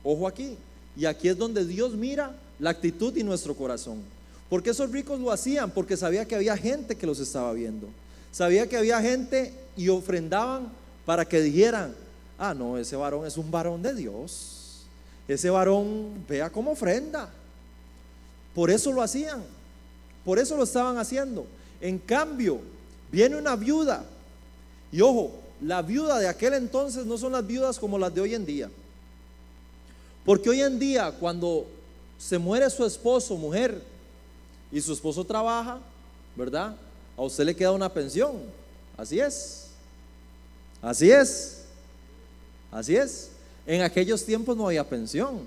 ojo aquí, y aquí es donde Dios mira la actitud y nuestro corazón. Porque esos ricos lo hacían porque sabía que había gente que los estaba viendo. Sabía que había gente y ofrendaban para que dijeran: ah, no, ese varón es un varón de Dios. Ese varón, vea cómo ofrenda. Por eso lo hacían, por eso lo estaban haciendo. En cambio, viene una viuda, y ojo, la viuda de aquel entonces no son las viudas como las de hoy en día. Porque hoy en día, cuando se muere su esposo, mujer, y su esposo trabaja, ¿verdad? A usted le queda una pensión. Así es. En aquellos tiempos no había pensión.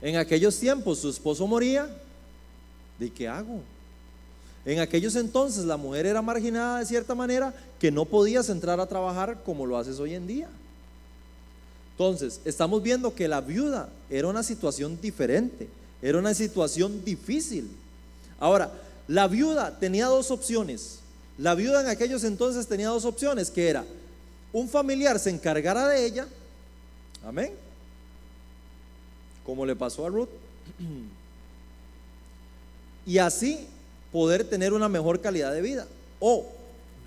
En aquellos tiempos su esposo moría, ¿de qué hago? En aquellos entonces la mujer era marginada de cierta manera, que no podías entrar a trabajar como lo haces hoy en día. Entonces estamos viendo que la viuda era una situación diferente, era una situación difícil. Ahora, la viuda tenía 2 opciones. La viuda en aquellos entonces tenía 2 opciones, que era: un familiar se encargara de ella, amén, como le pasó a Ruth, y así poder tener una mejor calidad de vida, o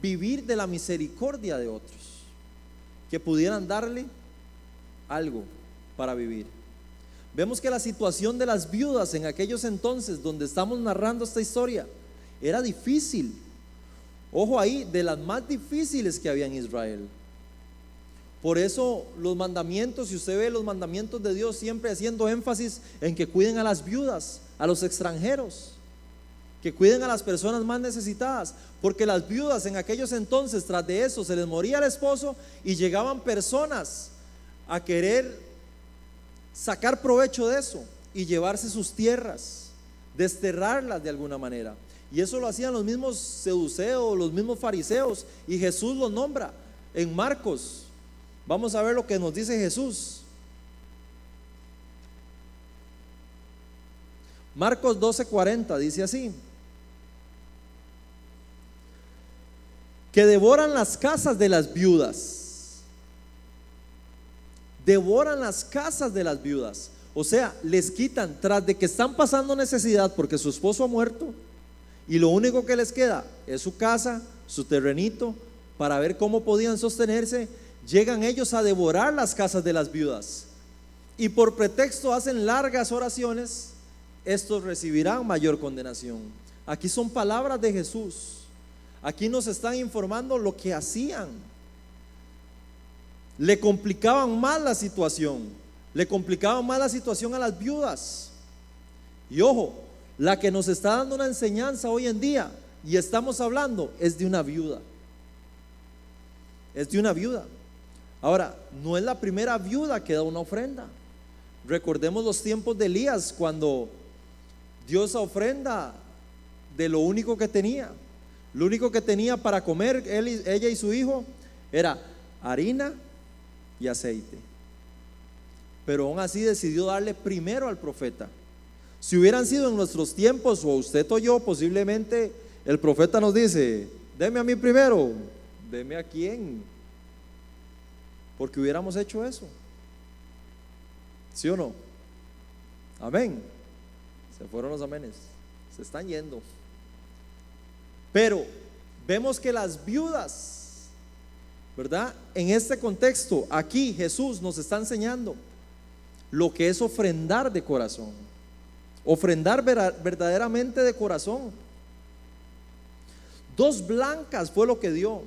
vivir de la misericordia de otros que pudieran darle algo para vivir. Vemos que la situación de las viudas en aquellos entonces, donde estamos narrando esta historia, era difícil. Ojo ahí, de las más difíciles que había en Israel. Por eso los mandamientos, si usted ve los mandamientos de Dios, siempre haciendo énfasis en que cuiden a las viudas, a los extranjeros, que cuiden a las personas más necesitadas, porque las viudas en aquellos entonces, tras de eso, se les moría el esposo y llegaban personas a querer sacar provecho de eso y llevarse sus tierras, desterrarlas de alguna manera. Y eso lo hacían los mismos seduceos, los mismos fariseos, y Jesús los nombra en Marcos. Vamos a ver lo que nos dice Jesús. Marcos 12:40 dice así: que devoran las casas de las viudas. Devoran las casas de las viudas. O sea, les quitan, tras de que están pasando necesidad porque su esposo ha muerto y lo único que les queda es su casa, su terrenito, para ver cómo podían sostenerse, llegan ellos a devorar las casas de las viudas. Y por pretexto hacen largas oraciones, estos recibirán mayor condenación. Aquí son palabras de Jesús. Aquí nos están informando lo que hacían. Le complicaban más la situación. Le complicaban más la situación a las viudas. Y ojo, la que nos está dando una enseñanza hoy en día y estamos hablando es de una viuda. Es de una viuda. Ahora, no es la primera viuda que da una ofrenda. Recordemos los tiempos de Elías, cuando dio esa ofrenda de lo único que tenía. Lo único que tenía para comer ella y su hijo era harina y aceite. Pero aún así decidió darle primero al profeta. Si hubieran sido en nuestros tiempos, o usted o yo, posiblemente el profeta nos dice: deme a mí primero. ¿Deme a quién? Porque hubiéramos hecho eso. ¿Sí o no? Amén. Se fueron los amenes, se están yendo. Pero vemos que las viudas, ¿verdad? En este contexto, aquí Jesús nos está enseñando lo que es ofrendar de corazón. Ofrendar verdaderamente de corazón. 2 blancas fue lo que dio.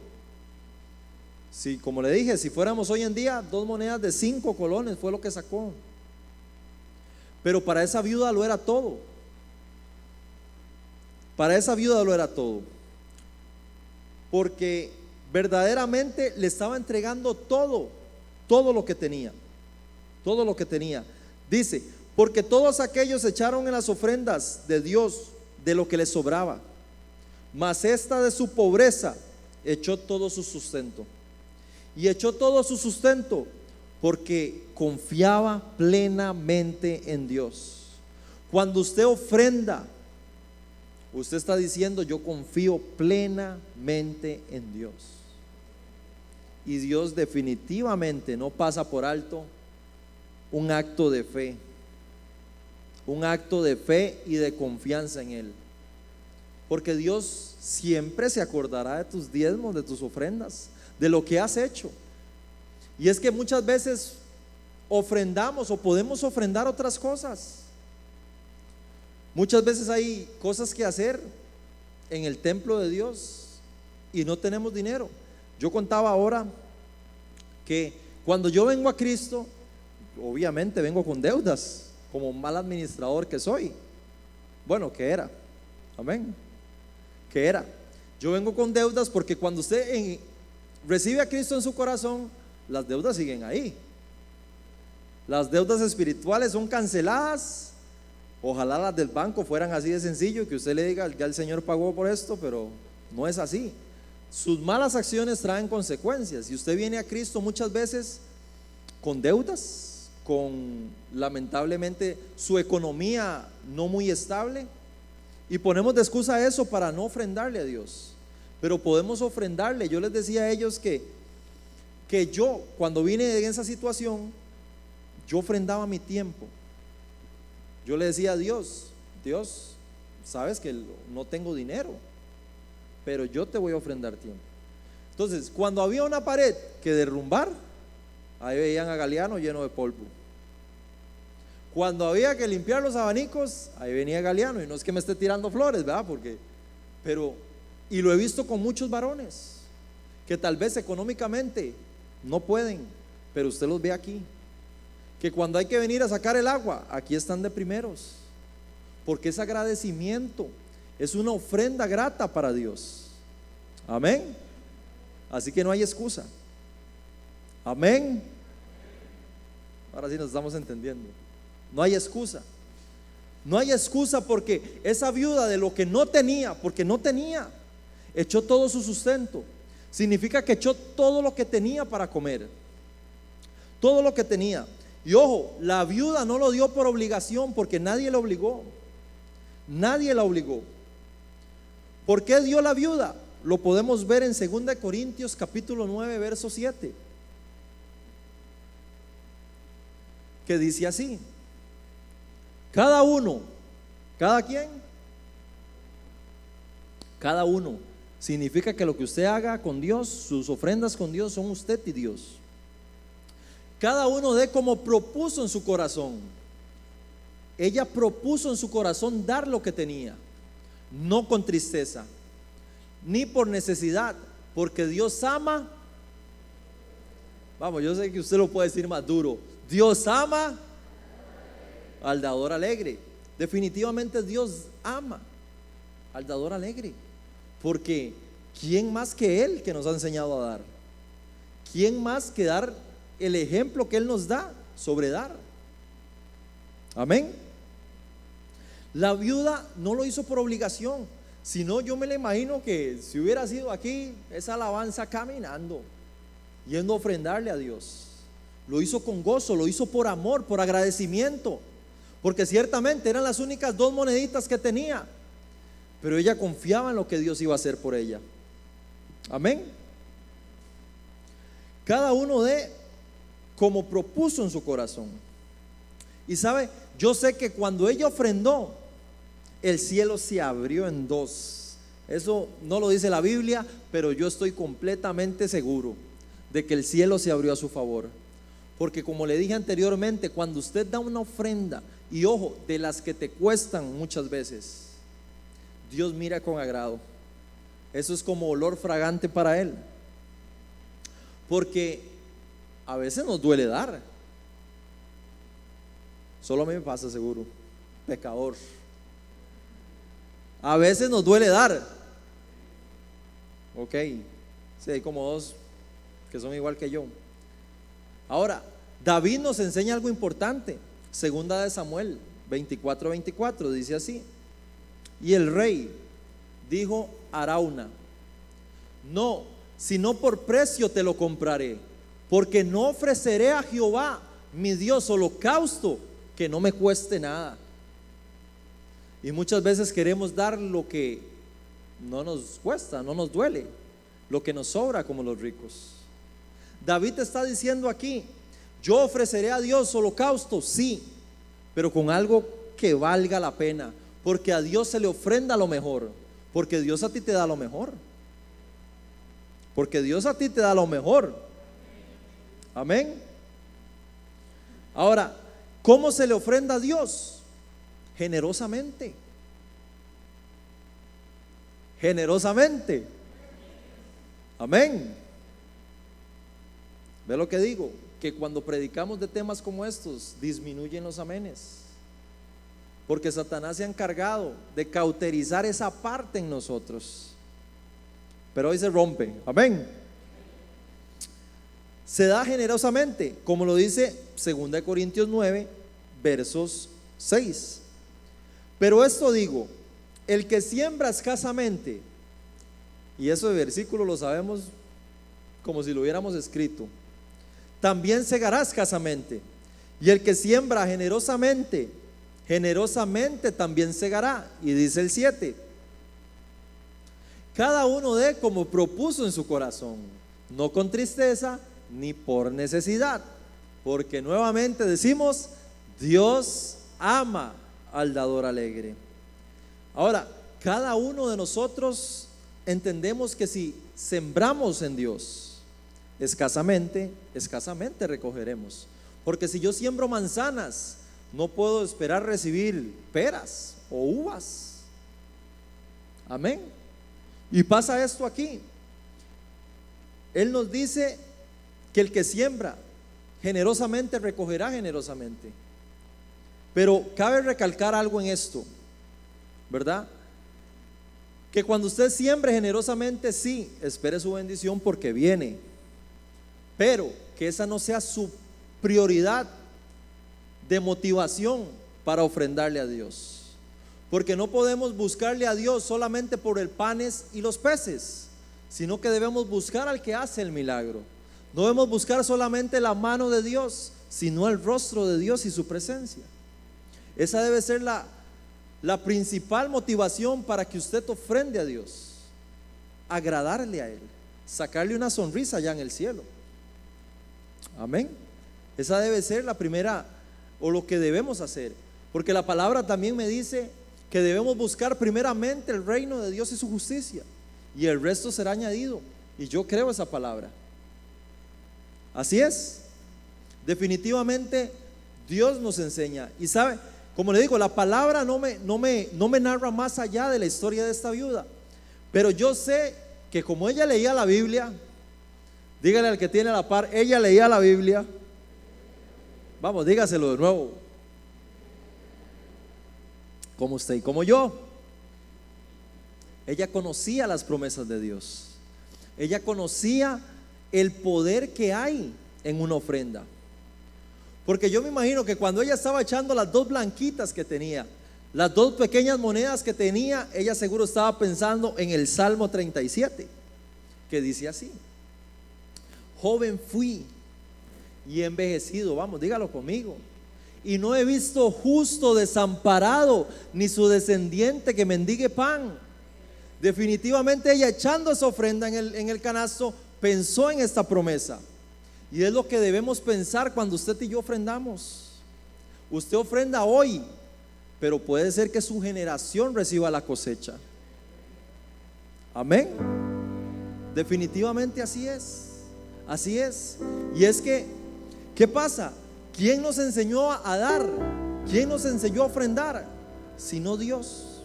Si, como le dije, si fuéramos hoy en día, 2 monedas de 5 colones fue lo que sacó. Pero para esa viuda lo era todo. Para esa viuda lo era todo. Porque verdaderamente le estaba entregando todo lo que tenía. Todo lo que tenía. Dice: porque todos aquellos echaron en las ofrendas de Dios de lo que les sobraba, mas esta de su pobreza echó todo su sustento. Y echó todo su sustento porque confiaba plenamente en Dios. Cuando usted ofrenda, usted está diciendo: yo confío plenamente en Dios. Y Dios definitivamente no pasa por alto un acto de fe. Un acto de fe y de confianza en Él. Porque Dios siempre se acordará de tus diezmos, de tus ofrendas, de lo que has hecho. Y es que muchas veces ofrendamos o podemos ofrendar otras cosas. Muchas veces hay cosas que hacer en el templo de Dios y no tenemos dinero. Yo contaba ahora que cuando yo vengo a Cristo, obviamente vengo con deudas, como mal administrador que soy. Bueno, que era. Amén. Que era. Yo vengo con deudas porque cuando usted recibe a Cristo en su corazón, las deudas siguen ahí. Las deudas espirituales son canceladas. Ojalá las del banco fueran así de sencillo, que usted le diga: ya el Señor pagó por esto, pero no es así. Sus malas acciones traen consecuencias. Y usted viene a Cristo muchas veces con deudas, con lamentablemente su economía no muy estable, y ponemos de excusa eso para no ofrendarle a Dios. Pero podemos ofrendarle. Yo les decía a ellos que yo, cuando vine en esa situación, yo ofrendaba mi tiempo. Yo le decía a Dios: Dios, sabes que no tengo dinero, pero yo te voy a ofrendar tiempo. Entonces, cuando había una pared que derrumbar, ahí veían a Galeano lleno de polvo. Cuando había que limpiar los abanicos, ahí venía Galeano. Y no es que me esté tirando flores, ¿verdad? Y lo he visto con muchos varones que tal vez económicamente no pueden, pero usted los ve aquí, que cuando hay que venir a sacar el agua, aquí están de primeros, porque es agradecimiento, es una ofrenda grata para Dios. Amén. Así que no hay excusa. Amén. Ahora sí nos estamos entendiendo. No hay excusa. No hay excusa, porque esa viuda de lo que no tenía, porque no tenía, echó todo su sustento. Significa que echó todo lo que tenía para comer. Todo lo que tenía. Y ojo, la viuda no lo dio por obligación, porque nadie la obligó. Nadie la obligó. ¿Por qué dio la viuda? Lo podemos ver en 2 Corintios capítulo 9 verso 7, que dice así: Cada uno, ¿cada quién? Cada uno. Significa que lo que usted haga con Dios, sus ofrendas con Dios, son usted y Dios. Cada uno dé como propuso en su corazón. Ella propuso en su corazón dar lo que tenía, no con tristeza, ni por necesidad, porque Dios ama. Vamos, yo sé que usted lo puede decir más duro. Dios ama al dador alegre. Definitivamente Dios ama al dador alegre, porque ¿quién más que Él que nos ha enseñado a dar? ¿Quién más que dar el ejemplo que Él nos da sobre dar? Amén. La viuda no lo hizo por obligación, sino yo me la imagino que si hubiera sido aquí, esa alabanza caminando, yendo a ofrendarle a Dios. Lo hizo con gozo, lo hizo por amor, por agradecimiento, porque ciertamente eran las únicas 2 moneditas que tenía, pero ella confiaba en lo que Dios iba a hacer por ella. Amén. Cada uno dé como propuso en su corazón. Y sabe, yo sé que cuando ella ofrendó, el cielo se abrió en 2. Eso no lo dice la Biblia, pero yo estoy completamente seguro de que el cielo se abrió a su favor. Porque como le dije anteriormente, cuando usted da una ofrenda, y ojo, de las que te cuestan muchas veces, Dios mira con agrado. Eso es como olor fragante para Él. Porque a veces nos duele dar. Solo a mí me pasa, seguro, pecador. A veces nos duele dar. Ok, sí, hay como 2 que son igual que yo. Ahora, David nos enseña algo importante. Segunda de Samuel 24:24 dice así: y el rey dijo a Arauna: no, sino por precio te lo compraré, porque no ofreceré a Jehová mi Dios holocausto que no me cueste nada. Y muchas veces queremos dar lo que no nos cuesta, no nos duele, lo que nos sobra, como los ricos. David está diciendo aquí: yo ofreceré a Dios holocausto, sí, pero con algo que valga la pena, porque a Dios se le ofrenda lo mejor, porque Dios a ti te da lo mejor, porque Dios a ti te da lo mejor. Amén. Ahora, ¿cómo se le ofrenda a Dios? Generosamente. Generosamente. Amén. ¿Ve lo que digo? Que cuando predicamos de temas como estos, disminuyen los amenes, porque Satanás se ha encargado de cauterizar esa parte en nosotros, pero hoy se rompe. Amén. Se da generosamente, como lo dice 2 Corintios 9 versos 6. Pero esto digo: el que siembra escasamente, y eso de versículo lo sabemos como si lo hubiéramos escrito, también segará escasamente. Y el que siembra generosamente, generosamente también segará. Y dice el 7: cada uno dé como propuso en su corazón, no con tristeza ni por necesidad, porque nuevamente decimos: Dios ama al dador alegre. Ahora, cada uno de nosotros entendemos que si sembramos en Dios, escasamente recogeremos. Porque si yo siembro manzanas, no puedo esperar recibir peras o uvas. Amén. Y pasa esto aquí. Él nos dice que el que siembra generosamente recogerá generosamente. Pero cabe recalcar algo en esto, ¿verdad? Que cuando usted siembre generosamente, sí, espere su bendición porque viene, pero que esa no sea su prioridad de motivación para ofrendarle a Dios, porque no podemos buscarle a Dios solamente por el panes y los peces, sino que debemos buscar al que hace el milagro. No debemos buscar solamente la mano de Dios, sino el rostro de Dios y su presencia. Esa debe ser la principal motivación para que usted ofrende a Dios: agradarle a Él, sacarle una sonrisa allá en el cielo. Amén. Esa debe ser la primera, o lo que debemos hacer, Porque la palabra también me dice que debemos buscar primeramente el reino de Dios y su justicia, y el resto será añadido. Y yo creo esa palabra. Así es. Definitivamente Dios nos enseña. Y sabe, como le digo, la palabra no me narra más allá de la historia de esta viuda. Pero yo sé que como ella leía la Biblia, dígale al que tiene a la par, ella leía la Biblia. Vamos, dígaselo de nuevo. Como usted y como yo. Ella conocía las promesas de Dios. Ella conocía el poder que hay en una ofrenda. Porque yo me imagino que cuando ella estaba echando las dos blanquitas que tenía, las dos pequeñas monedas que tenía, ella seguro estaba pensando en el Salmo 37, que dice así: joven fui y he envejecido, vamos, dígalo conmigo, y no he visto justo desamparado, ni su descendiente que mendigue pan. Definitivamente ella, echando esa ofrenda en el canasto, pensó en esta promesa. Y es lo que debemos pensar cuando usted y yo ofrendamos. Usted ofrenda hoy, pero puede ser que su generación reciba la cosecha. Amén. Definitivamente así es. Así es. Y es que, ¿qué pasa? ¿Quién nos enseñó a dar? ¿Quién nos enseñó a ofrendar? Sino Dios.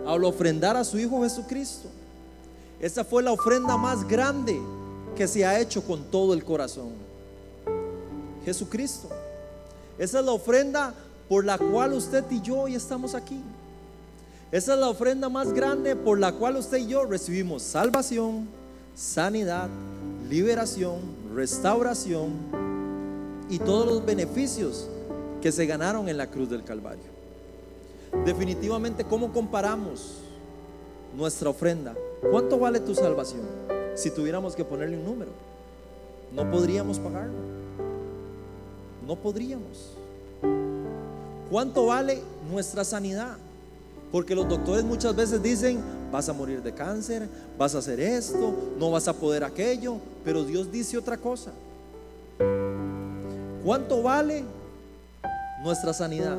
Al ofrendar a su Hijo Jesucristo. Esa fue la ofrenda más grande que se ha hecho con todo el corazón. Jesucristo. Esa es la ofrenda por la cual usted y yo hoy estamos aquí. Esa es la ofrenda más grande por la cual usted y yo recibimos salvación, sanidad, liberación, restauración y todos los beneficios que se ganaron en la cruz del Calvario. Definitivamente, ¿cómo comparamos nuestra ofrenda? ¿Cuánto vale tu salvación? Si tuviéramos que ponerle un número, no podríamos pagarlo. No podríamos. ¿Cuánto vale nuestra sanidad? Porque los doctores muchas veces dicen: vas a morir de cáncer, vas a hacer esto, no vas a poder aquello. Pero Dios dice otra cosa. ¿Cuánto vale nuestra sanidad?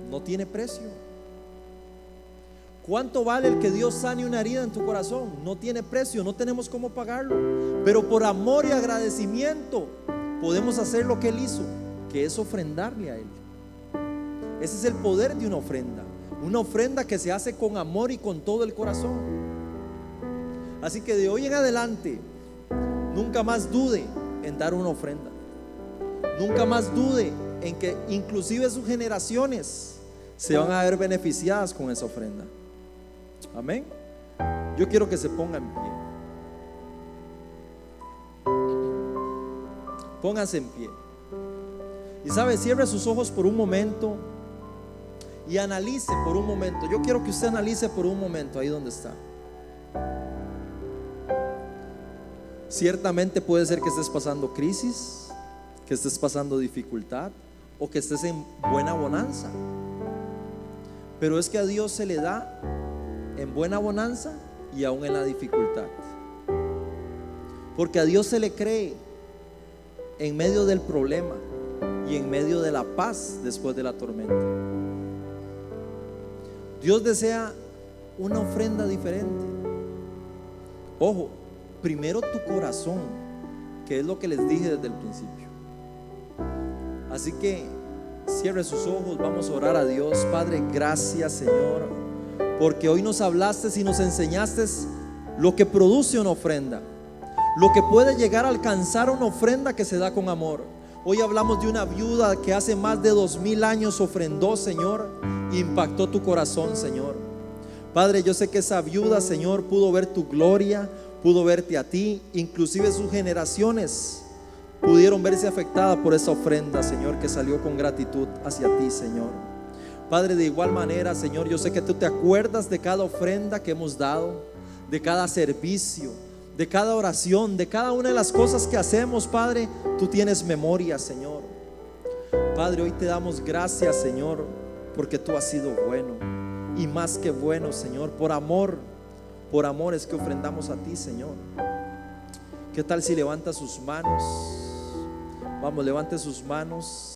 No tiene precio. ¿Cuánto vale el que Dios sane una herida en tu corazón? No tiene precio, no tenemos cómo pagarlo. Pero por amor y agradecimiento podemos hacer lo que Él hizo, que es ofrendarle a Él. Ese es el poder de una ofrenda. Una ofrenda que se hace con amor y con todo el corazón. Así que de hoy en adelante, nunca más dude en dar una ofrenda. Nunca más dude en que inclusive sus generaciones se van a ver beneficiadas con esa ofrenda. Amén. Yo quiero que se ponga en pie. Pónganse en pie. Y sabe, cierre sus ojos por un momento y analice por un momento. Yo quiero que usted analice por un momento ahí donde está. Ciertamente puede ser que estés pasando crisis, que estés pasando dificultad o que estés en buena bonanza. Pero es que a Dios se le da en buena bonanza y aún en la dificultad. Porque a Dios se le cree en medio del problema y en medio de la paz después de la tormenta. Dios desea una ofrenda diferente. Ojo, primero tu corazón, que es lo que les dije desde el principio. Así que cierre sus ojos, vamos a orar a Dios. Padre, gracias, Señor, porque hoy nos hablaste y nos enseñaste lo que produce una ofrenda, lo que puede llegar a alcanzar una ofrenda que se da con amor. Hoy hablamos de una viuda que hace más de 2000 años ofrendó, Señor, e impactó tu corazón, Señor. Padre, yo sé que esa viuda, Señor, pudo ver tu gloria, pudo verte a ti, inclusive sus generaciones pudieron verse afectadas por esa ofrenda, Señor, que salió con gratitud hacia ti, Señor. Padre, de igual manera, Señor, yo sé que tú te acuerdas de cada ofrenda que hemos dado, de cada servicio, de cada oración, de cada una de las cosas que hacemos, Padre. Tú tienes memoria, Señor. Padre, hoy te damos gracias, Señor, porque tú has sido bueno y más que bueno, Señor. Por amor es que ofrendamos a ti, Señor. ¿Qué tal si levanta sus manos? Vamos, levante sus manos.